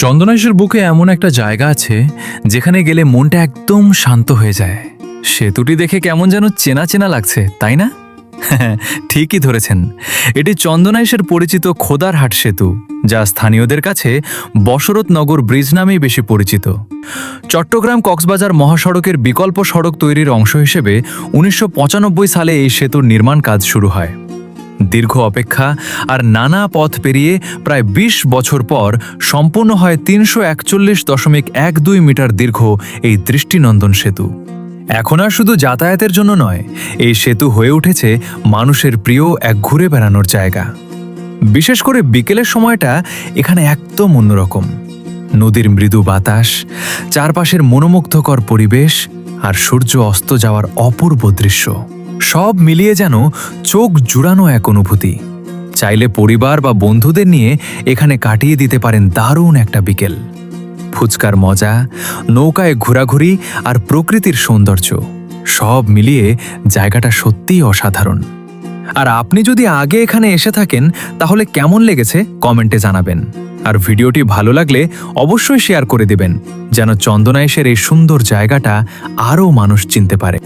চন্দনাইশের বুকে এমন একটা জায়গা আছে যেখানে গেলে মনটা একদম শান্ত হয়ে যায়। সেতুটি দেখে কেমন যেন চেনা চেনা লাগছে, তাই না? ঠিকই ধরেছেন, এটি চন্দনাইশের পরিচিত খোদারহাট সেতু, যা স্থানীয়দের কাছে বশরতনগর ব্রিজ নামেই বেশি পরিচিত। চট্টগ্রাম কক্সবাজার মহাসড়কের বিকল্প সড়ক তৈরির অংশ হিসেবে ১৯৯৫ সালে এই সেতুর নির্মাণ কাজ শুরু হয়। দীর্ঘ অপেক্ষা আর নানা পথ পেরিয়ে প্রায় ২০ বছর পর সম্পূর্ণ হয় ৩৪১.১২ মিটার দীর্ঘ এই দৃষ্টিনন্দন সেতু। এখন আর শুধু যাতায়াতের জন্য নয়, এই সেতু হয়ে উঠেছে মানুষের প্রিয় এক ঘুরে বেড়ানোর জায়গা। বিশেষ করে বিকেলের সময়টা এখানে একদম অন্যরকম। নদীর মৃদু বাতাস, চারপাশের মনোমুগ্ধকর পরিবেশ আর সূর্য অস্ত যাওয়ার অপূর্ব দৃশ্য, সব মিলিয়ে যেন চোখ জুড়ানো এক অনুভূতি। চাইলে পরিবার বা বন্ধুদের নিয়ে এখানে কাটিয়ে দিতে পারেন দারুণ একটা বিকেল। ফুচকার মজা, নৌকায় ঘোরাঘুরি আর প্রকৃতির সৌন্দর্য, সব মিলিয়ে জায়গাটা সত্যিই অসাধারণ। আর আপনি যদি আগে এখানে এসে থাকেন তাহলে কেমন লেগেছে কমেন্টে জানাবেন। আর ভিডিওটি ভালো লাগলে অবশ্যই শেয়ার করে দিবেন, যেন চন্দনাইশের এই সুন্দর জায়গাটা আরও মানুষ চিনতে পারে।